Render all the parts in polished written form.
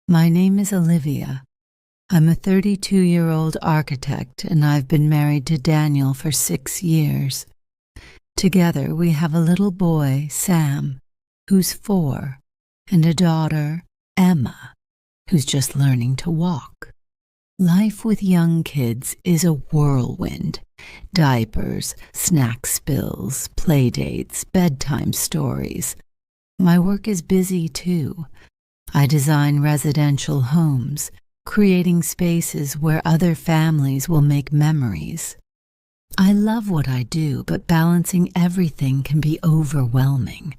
My name is Olivia. I'm a 32-year-old architect, and I've been married to Daniel for 6 years. Together, we have a little boy, Sam, who's 4, and a daughter, Emma, who's just learning to walk. Life with young kids is a whirlwind. Diapers, snack spills, play dates, bedtime stories. My work is busy too. I design residential homes, creating spaces where other families will make memories. I love what I do, but balancing everything can be overwhelming.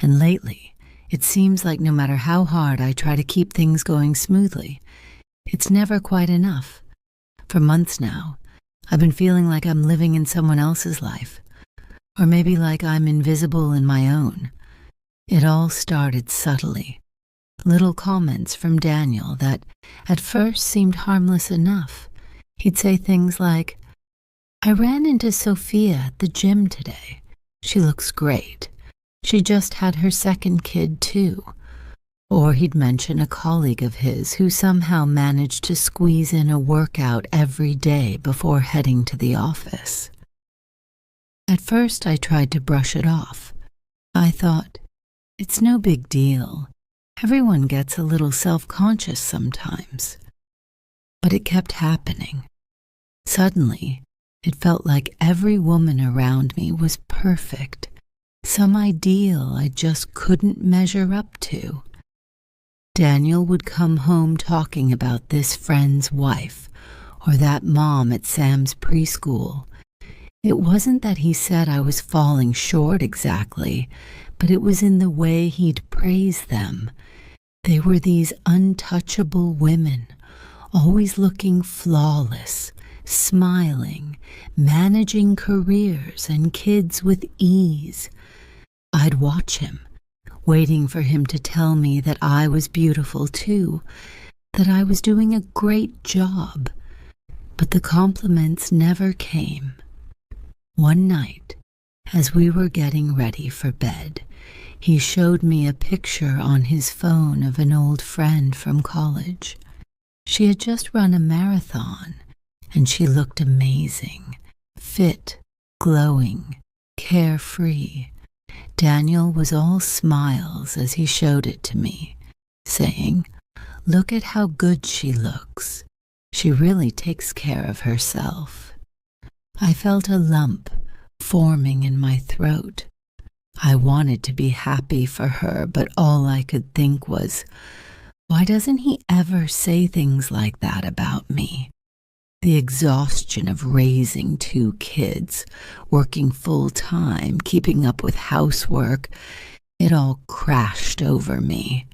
And lately, it seems like no matter how hard I try to keep things going smoothly, it's never quite enough. For months now, I've been feeling like I'm living in someone else's life, or maybe like I'm invisible in my own. It all started subtly. Little comments from Daniel that at first seemed harmless enough. He'd say things like, "I ran into Sophia at the gym today. She looks great. She just had her second kid too." Or he'd mention a colleague of his who somehow managed to squeeze in a workout every day before heading to the office. At first I tried to brush it off. I thought, it's no big deal. Everyone gets a little self-conscious sometimes. But it kept happening. Suddenly, it felt like every woman around me was perfect, some ideal I just couldn't measure up to. Daniel would come home talking about this friend's wife or that mom at Sam's preschool. It wasn't that he said I was falling short exactly, but it was in the way he'd praise them. They were these untouchable women, always looking flawless, smiling, managing careers and kids with ease. I'd watch him, waiting for him to tell me that I was beautiful too, that I was doing a great job. But the compliments never came. One night, as we were getting ready for bed, he showed me a picture on his phone of an old friend from college. She had just run a marathon, and she looked amazing, fit, glowing, carefree. Daniel was all smiles as he showed it to me, saying, "Look at how good she looks. She really takes care of herself." I felt a lump forming in my throat. I wanted to be happy for her, but all I could think was, why doesn't he ever say things like that about me? The exhaustion of raising 2 kids, working full-time, keeping up with housework, it all crashed over me.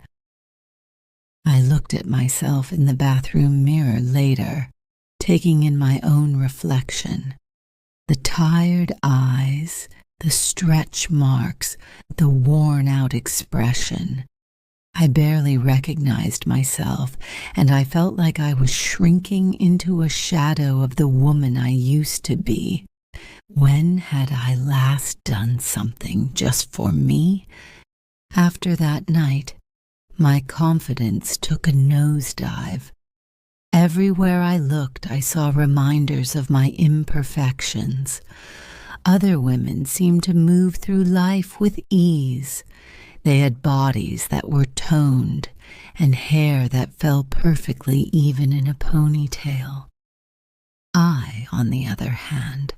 I looked at myself in the bathroom mirror later, taking in my own reflection. The tired eyes, the stretch marks, the worn-out expression. I barely recognized myself, and I felt like I was shrinking into a shadow of the woman I used to be. When had I last done something just for me? After that night, my confidence took a nosedive. Everywhere I looked, I saw reminders of my imperfections. Other women seemed to move through life with ease. They had bodies that were toned and hair that fell perfectly even in a ponytail. I, on the other hand,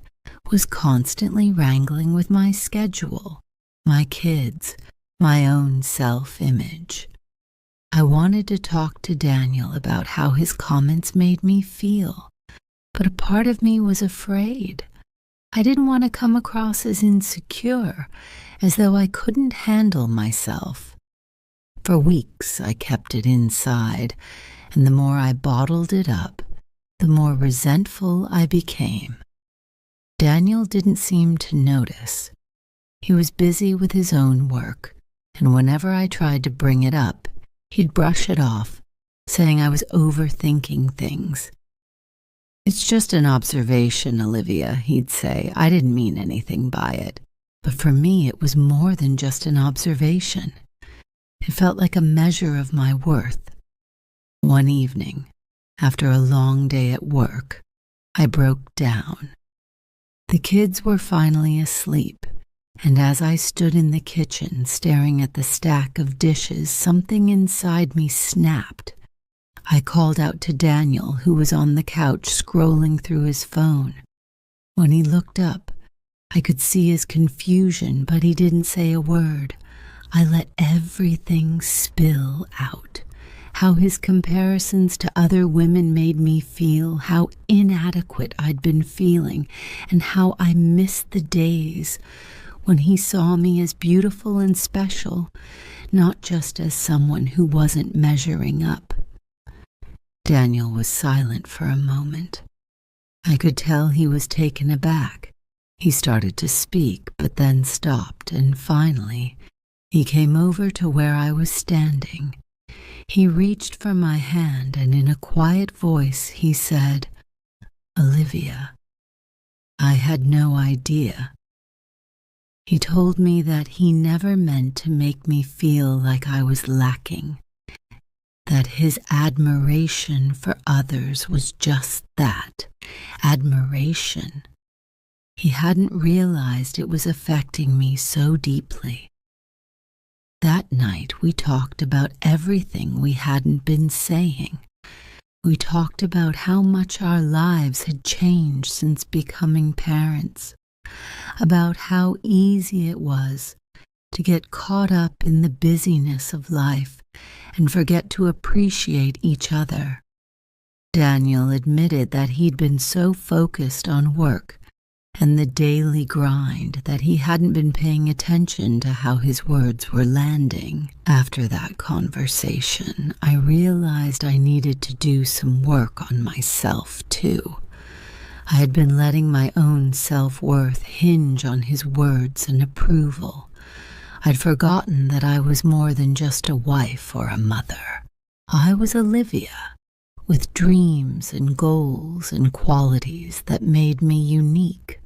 was constantly wrangling with my schedule, my kids, my own self-image. I wanted to talk to Daniel about how his comments made me feel, but a part of me was afraid. I didn't want to come across as insecure, as though I couldn't handle myself. For weeks I kept it inside, and the more I bottled it up, the more resentful I became. Daniel didn't seem to notice. He was busy with his own work, and whenever I tried to bring it up, he'd brush it off, saying I was overthinking things. "It's just an observation, Olivia," he'd say. "I didn't mean anything by it." But for me, it was more than just an observation. It felt like a measure of my worth. One evening, after a long day at work, I broke down. The kids were finally asleep, and as I stood in the kitchen staring at the stack of dishes, something inside me snapped. I called out to Daniel, who was on the couch scrolling through his phone. When he looked up, I could see his confusion, but he didn't say a word. I let everything spill out. How his comparisons to other women made me feel, how inadequate I'd been feeling, and how I missed the days when he saw me as beautiful and special, not just as someone who wasn't measuring up. Daniel was silent for a moment. I could tell he was taken aback. He started to speak, but then stopped, and finally, he came over to where I was standing. He reached for my hand, and in a quiet voice he said, "Olivia." I had no idea. He told me that he never meant to make me feel like I was lacking, that his admiration for others was just that, admiration. He hadn't realized it was affecting me so deeply. That night we talked about everything we hadn't been saying. We talked about how much our lives had changed since becoming parents, about how easy it was to get caught up in the busyness of life and forget to appreciate each other. Daniel admitted that he'd been so focused on work and the daily grind that he hadn't been paying attention to how his words were landing. After that conversation, I realized I needed to do some work on myself, too. I had been letting my own self-worth hinge on his words and approval. I'd forgotten that I was more than just a wife or a mother. I was Olivia, with dreams and goals and qualities that made me unique.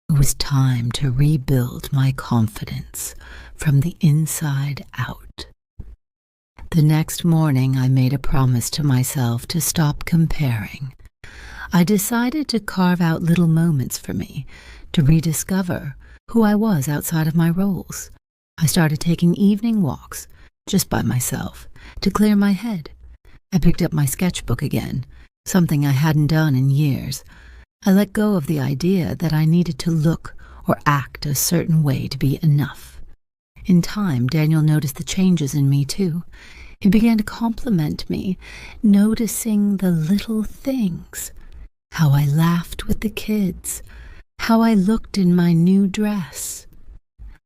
It was time to rebuild my confidence from the inside out. The next morning, I made a promise to myself to stop comparing. I decided to carve out little moments for me, to rediscover who I was outside of my roles. I started taking evening walks, just by myself, to clear my head. I picked up my sketchbook again, something I hadn't done in years. I let go of the idea that I needed to look or act a certain way to be enough. In time, Daniel noticed the changes in me, too. He began to compliment me, noticing the little things. How I laughed with the kids, how I looked in my new dress.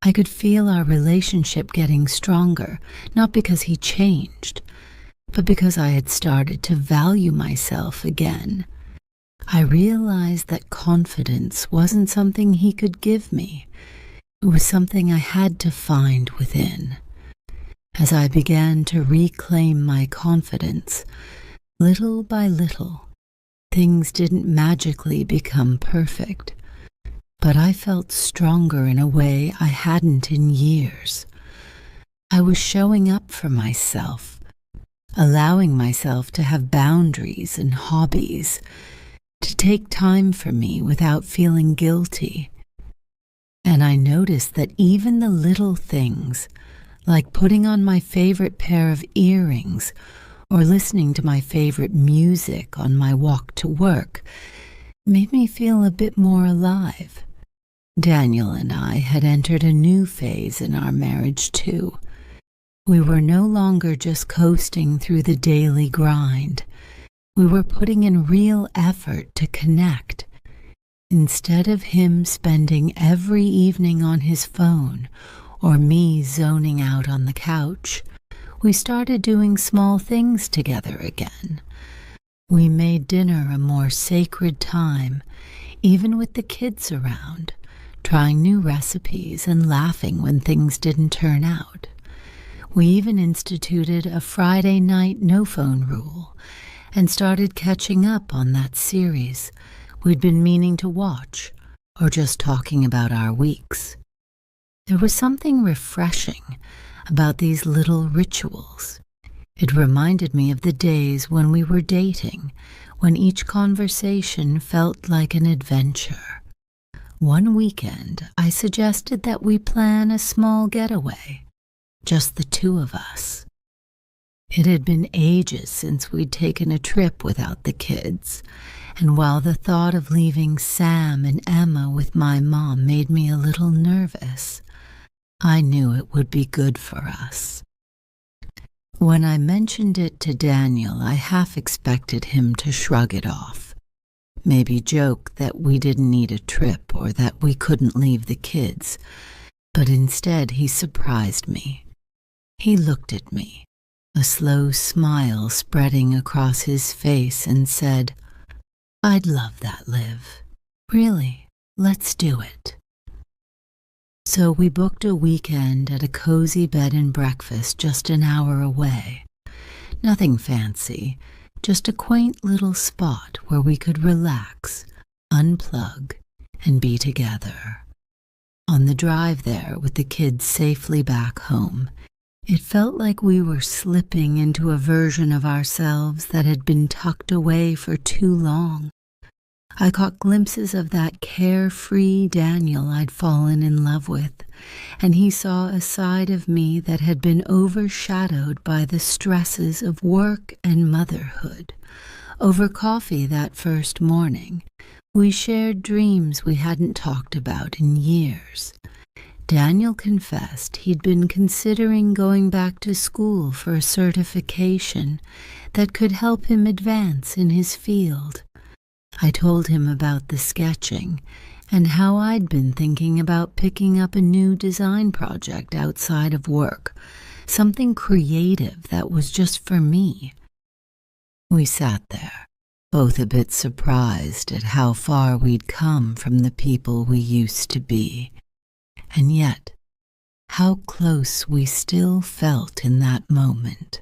I could feel our relationship getting stronger, not because he changed, but because I had started to value myself again. I realized that confidence wasn't something he could give me. It was something I had to find within. As I began to reclaim my confidence, little by little, things didn't magically become perfect, but I felt stronger in a way I hadn't in years. I was showing up for myself, allowing myself to have boundaries and hobbies, to take time for me without feeling guilty. And I noticed that even the little things, like putting on my favorite pair of earrings or listening to my favorite music on my walk to work, made me feel a bit more alive. Daniel and I had entered a new phase in our marriage, too. We were no longer just coasting through the daily grind. We were putting in real effort to connect. Instead of him spending every evening on his phone or me zoning out on the couch, we started doing small things together again. We made dinner a more sacred time, even with the kids around, trying new recipes and laughing when things didn't turn out. We even instituted a Friday night no-phone rule and started catching up on that series we'd been meaning to watch, or just talking about our weeks. There was something refreshing about these little rituals. It reminded me of the days when we were dating, when each conversation felt like an adventure. One weekend, I suggested that we plan a small getaway, just the two of us. It had been ages since we'd taken a trip without the kids, and while the thought of leaving Sam and Emma with my mom made me a little nervous, I knew it would be good for us. When I mentioned it to Daniel, I half expected him to shrug it off, maybe joke that we didn't need a trip or that we couldn't leave the kids, but instead he surprised me. He looked at me, a slow smile spreading across his face, and said, "I'd love that, Liv. Really, let's do it." So we booked a weekend at a cozy bed and breakfast just an hour away. Nothing fancy, just a quaint little spot where we could relax, unplug, and be together. On the drive there, with the kids safely back home, it felt like we were slipping into a version of ourselves that had been tucked away for too long. I caught glimpses of that carefree Daniel I'd fallen in love with, and he saw a side of me that had been overshadowed by the stresses of work and motherhood. Over coffee that first morning, we shared dreams we hadn't talked about in years. Daniel confessed he'd been considering going back to school for a certification that could help him advance in his field. I told him about the sketching and how I'd been thinking about picking up a new design project outside of work, something creative that was just for me. We sat there, both a bit surprised at how far we'd come from the people we used to be. And yet, how close we still felt in that moment.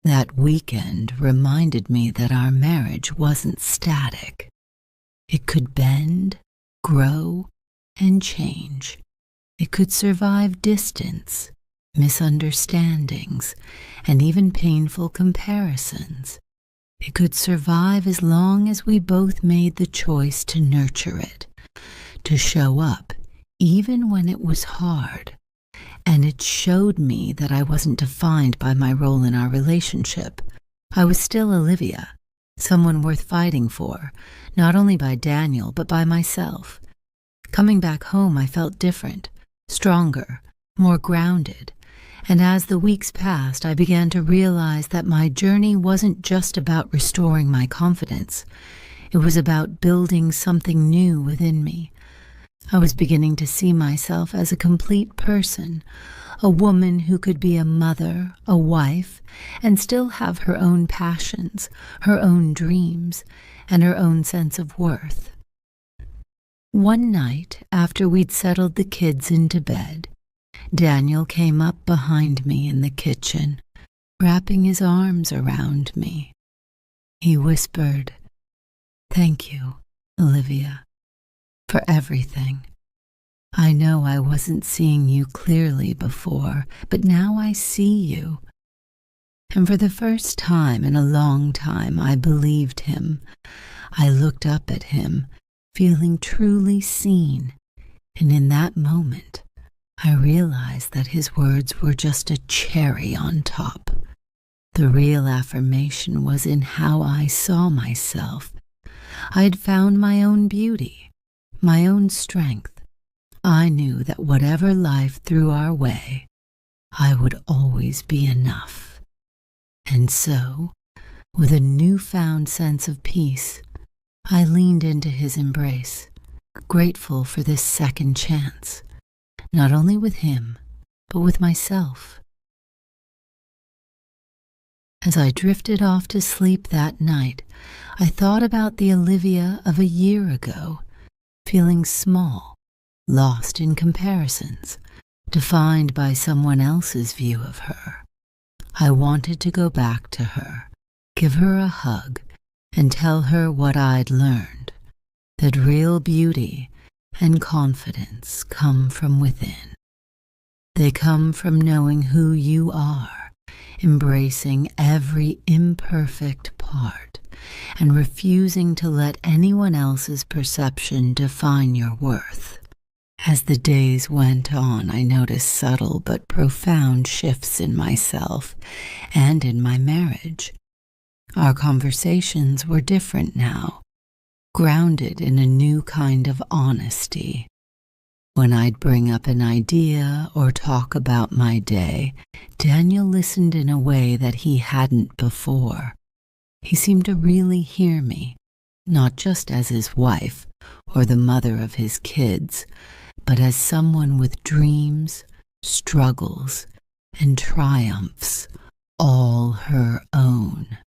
That weekend reminded me that our marriage wasn't static. It could bend, grow, and change. It could survive distance, misunderstandings, and even painful comparisons. It could survive as long as we both made the choice to nurture it, to show up even when it was hard. And it showed me that I wasn't defined by my role in our relationship. I was still Olivia, someone worth fighting for, not only by Daniel, but by myself. Coming back home, I felt different, stronger, more grounded. And as the weeks passed, I began to realize that my journey wasn't just about restoring my confidence. It was about building something new within me. I was beginning to see myself as a complete person, a woman who could be a mother, a wife, and still have her own passions, her own dreams, and her own sense of worth. One night, after we'd settled the kids into bed, Daniel came up behind me in the kitchen, wrapping his arms around me. He whispered, "Thank you, Olivia, for everything. I know I wasn't seeing you clearly before, but now I see you." And for the first time in a long time, I believed him. I looked up at him, feeling truly seen, and in that moment, I realized that his words were just a cherry on top. The real affirmation was in how I saw myself. I had found my own beauty, my own strength. I knew that whatever life threw our way, I would always be enough. And so, with a newfound sense of peace, I leaned into his embrace, grateful for this second chance, not only with him, but with myself. As I drifted off to sleep that night, I thought about the Olivia of a year ago, feeling small, lost in comparisons, defined by someone else's view of her. I wanted to go back to her, give her a hug, and tell her what I'd learned, that real beauty and confidence come from within. They come from knowing who you are embracing every imperfect part and refusing to let anyone else's perception define your worth. As the days went on, I noticed subtle but profound shifts in myself and in my marriage. Our conversations were different now, grounded in a new kind of honesty. When I'd bring up an idea or talk about my day, Daniel listened in a way that he hadn't before. He seemed to really hear me, not just as his wife or the mother of his kids, but as someone with dreams, struggles, and triumphs, all her own.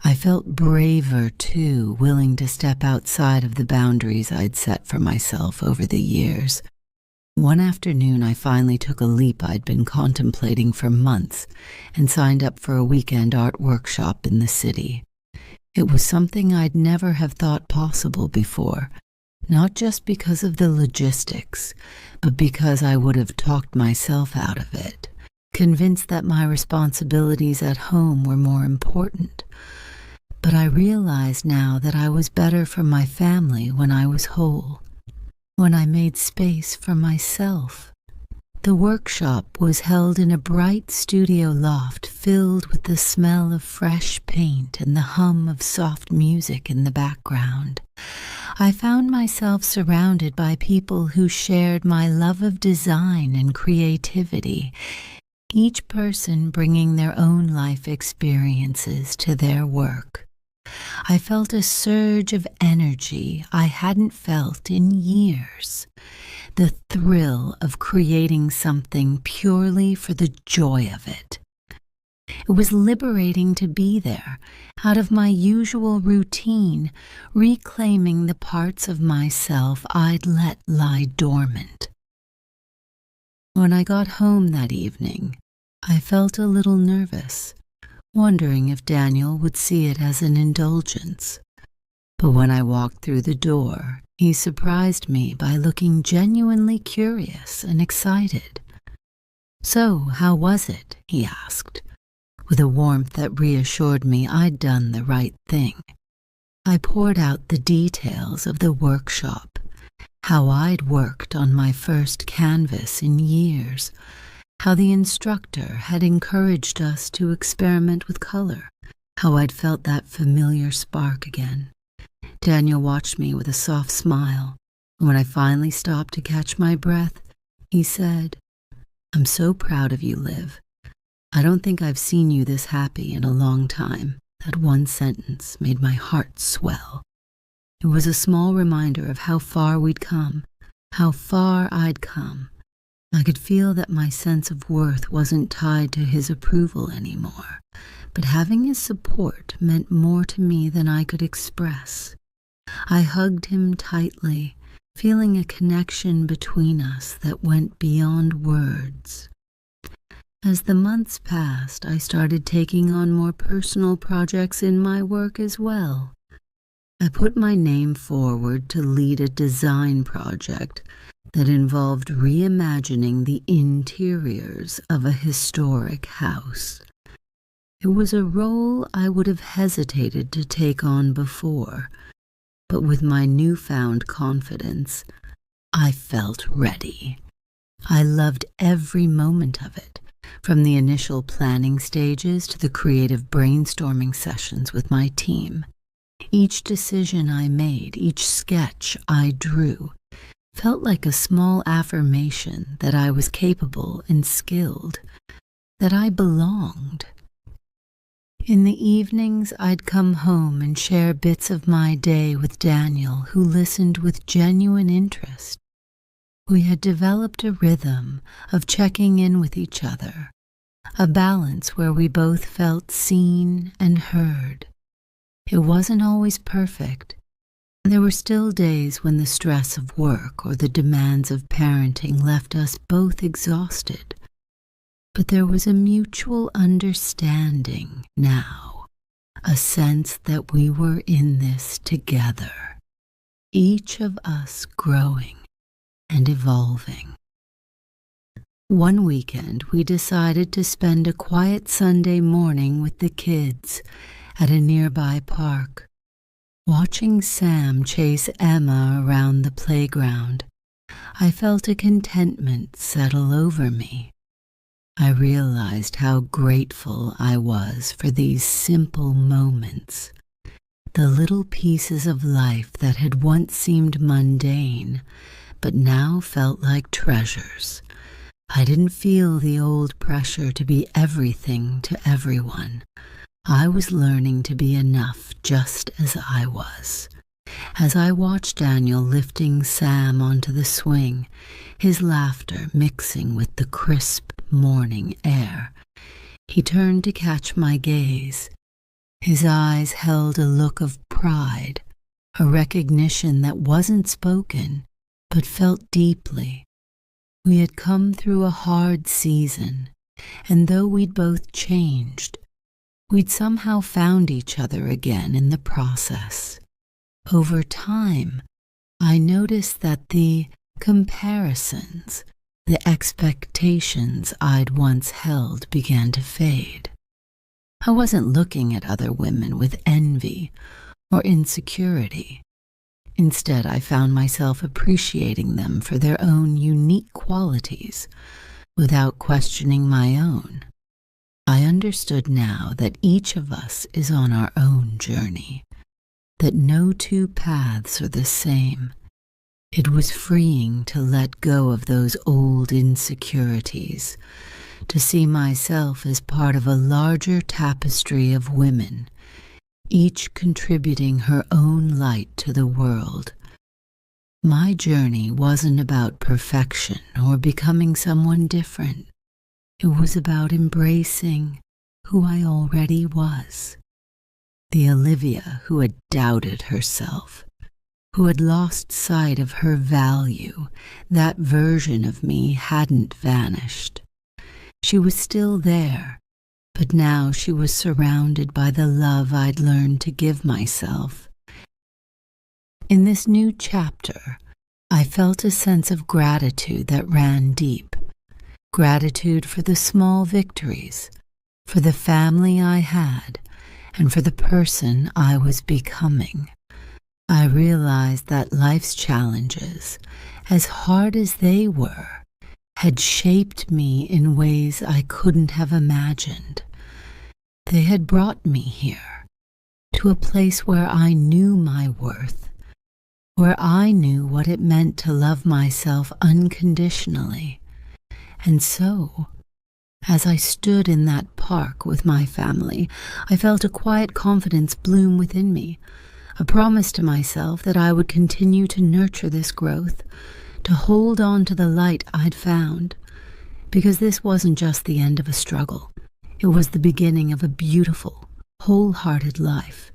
I felt braver, too, willing to step outside of the boundaries I'd set for myself over the years. One afternoon, I finally took a leap I'd been contemplating for months and signed up for a weekend art workshop in the city. It was something I'd never have thought possible before, not just because of the logistics, but because I would have talked myself out of it, convinced that my responsibilities at home were more important. But I realized now that I was better for my family when I was whole, when I made space for myself. The workshop was held in a bright studio loft filled with the smell of fresh paint and the hum of soft music in the background. I found myself surrounded by people who shared my love of design and creativity, each person bringing their own life experiences to their work. I felt a surge of energy I hadn't felt in years, the thrill of creating something purely for the joy of it. It was liberating to be there, out of my usual routine, reclaiming the parts of myself I'd let lie dormant. When I got home that evening, I felt a little nervous, wondering if Daniel would see it as an indulgence. But when I walked through the door, he surprised me by looking genuinely curious and excited. "So, how was it?" he asked, with a warmth that reassured me I'd done the right thing. I poured out the details of the workshop, how I'd worked on my first canvas in years, how the instructor had encouraged us to experiment with color, how I'd felt that familiar spark again. Daniel watched me with a soft smile, and when I finally stopped to catch my breath, he said, "I'm so proud of you, Liv. I don't think I've seen you this happy in a long time." That one sentence made my heart swell. It was a small reminder of how far we'd come, how far I'd come. I could feel that my sense of worth wasn't tied to his approval anymore, but having his support meant more to me than I could express. I hugged him tightly, feeling a connection between us that went beyond words. As the months passed, I started taking on more personal projects in my work as well. I put my name forward to lead a design project that involved reimagining the interiors of a historic house. It was a role I would have hesitated to take on before, but with my newfound confidence, I felt ready. I loved every moment of it, from the initial planning stages to the creative brainstorming sessions with my team. Each decision I made, each sketch I drew, felt like a small affirmation that I was capable and skilled, that I belonged. In the evenings, I'd come home and share bits of my day with Daniel, who listened with genuine interest. We had developed a rhythm of checking in with each other, a balance where we both felt seen and heard. It wasn't always perfect. There were still days when the stress of work or the demands of parenting left us both exhausted. But there was a mutual understanding now, a sense that we were in this together, each of us growing and evolving. One weekend, we decided to spend a quiet Sunday morning with the kids at a nearby park. Watching Sam chase Emma around the playground, I felt a contentment settle over me. I realized how grateful I was for these simple moments, the little pieces of life that had once seemed mundane, but now felt like treasures. I didn't feel the old pressure to be everything to everyone. I was learning to be enough just as I was. As I watched Daniel lifting Sam onto the swing, his laughter mixing with the crisp morning air, he turned to catch my gaze. His eyes held a look of pride, a recognition that wasn't spoken, but felt deeply. We had come through a hard season, and though we'd both changed, we'd somehow found each other again in the process. Over time, I noticed that the comparisons, the expectations I'd once held began to fade. I wasn't looking at other women with envy or insecurity. Instead, I found myself appreciating them for their own unique qualities without questioning my own. I understood now that each of us is on our own journey, that no two paths are the same. It was freeing to let go of those old insecurities, to see myself as part of a larger tapestry of women, each contributing her own light to the world. My journey wasn't about perfection or becoming someone different. It was about embracing who I already was. The Olivia who had doubted herself, who had lost sight of her value. That version of me hadn't vanished. She was still there, but now she was surrounded by the love I'd learned to give myself. In this new chapter, I felt a sense of gratitude that ran deep. Gratitude for the small victories, for the family I had, and for the person I was becoming. I realized that life's challenges, as hard as they were, had shaped me in ways I couldn't have imagined. They had brought me here, to a place where I knew my worth, where I knew what it meant to love myself unconditionally. And so, as I stood in that park with my family, I felt a quiet confidence bloom within me, a promise to myself that I would continue to nurture this growth, to hold on to the light I'd found, because this wasn't just the end of a struggle. It was the beginning of a beautiful, wholehearted life.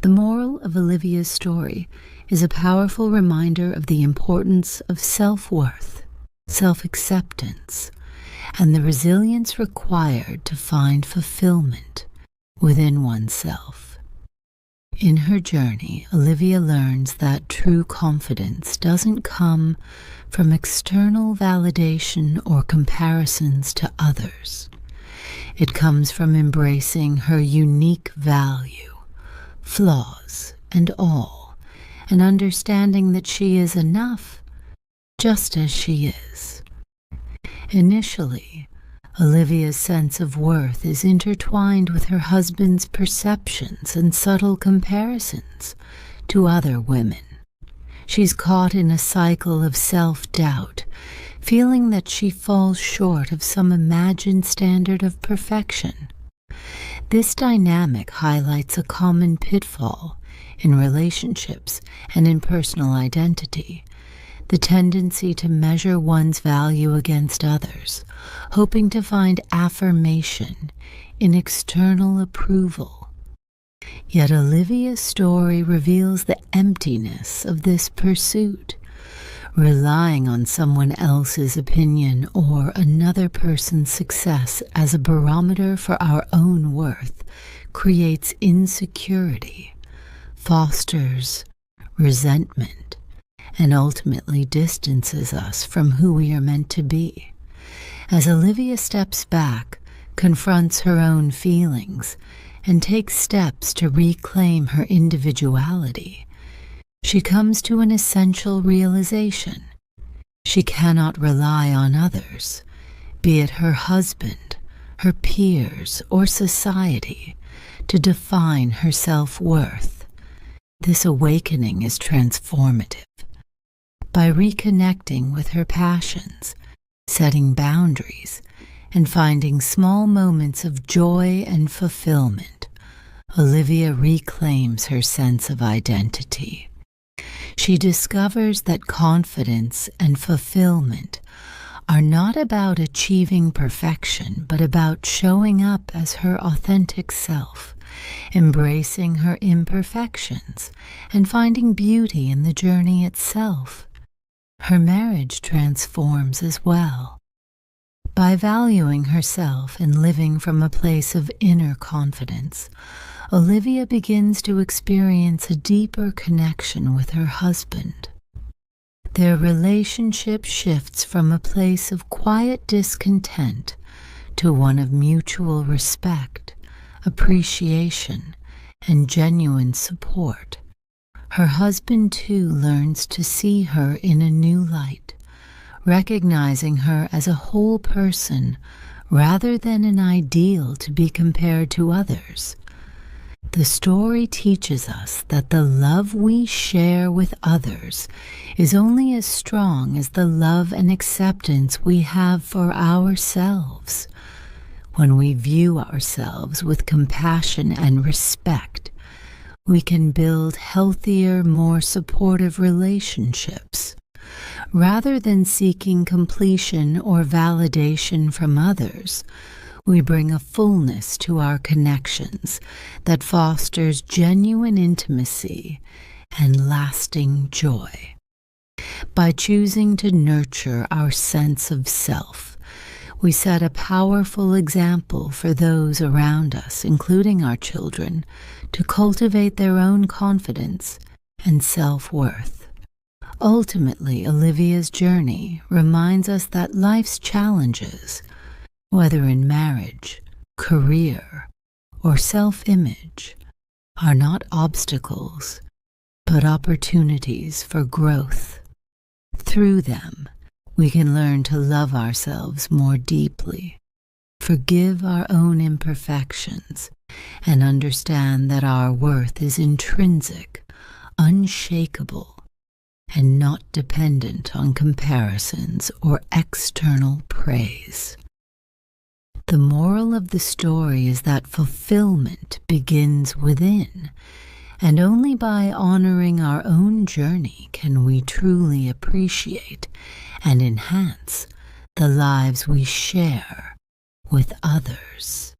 The moral of Olivia's story is a powerful reminder of the importance of self-worth, self-acceptance, and the resilience required to find fulfillment within oneself. In her journey, Olivia learns that true confidence doesn't come from external validation or comparisons to others. It comes from embracing her unique value, flaws and all, and understanding that she is enough just as she is. Initially, Olivia's sense of worth is intertwined with her husband's perceptions and subtle comparisons to other women. She's caught in a cycle of self-doubt, feeling that she falls short of some imagined standard of perfection. This dynamic highlights a common pitfall in relationships and in personal identity, the tendency to measure one's value against others, hoping to find affirmation in external approval. Yet Olivia's story reveals the emptiness of this pursuit. Relying on someone else's opinion or another person's success as a barometer for our own worth creates insecurity, fosters resentment, and ultimately distances us from who we are meant to be. As Olivia steps back, confronts her own feelings, and takes steps to reclaim her individuality, she comes to an essential realization. She cannot rely on others, be it her husband, her peers, or society, to define her self-worth. This awakening is transformative. By reconnecting with her passions, setting boundaries, and finding small moments of joy and fulfillment, Olivia reclaims her sense of identity. She discovers that confidence and fulfillment are not about achieving perfection, but about showing up as her authentic self, embracing her imperfections, and finding beauty in the journey itself. Her marriage transforms as well. By valuing herself and living from a place of inner confidence, Olivia begins to experience a deeper connection with her husband. Their relationship shifts from a place of quiet discontent to one of mutual respect, appreciation, and genuine support. Her husband too learns to see her in a new light, recognizing her as a whole person rather than an ideal to be compared to others. The story teaches us that the love we share with others is only as strong as the love and acceptance we have for ourselves. When we view ourselves with compassion and respect, we can build healthier, more supportive relationships. Rather than seeking completion or validation from others, we bring a fullness to our connections that fosters genuine intimacy and lasting joy. By choosing to nurture our sense of self, we set a powerful example for those around us, including our children, to cultivate their own confidence and self-worth. Ultimately, Olivia's journey reminds us that life's challenges, whether in marriage, career, or self-image, are not obstacles, but opportunities for growth. Through them, we can learn to love ourselves more deeply, forgive our own imperfections, and understand that our worth is intrinsic, unshakable, and not dependent on comparisons or external praise. The moral of the story is that fulfillment begins within, and only by honoring our own journey can we truly appreciate and enhance the lives we share with others.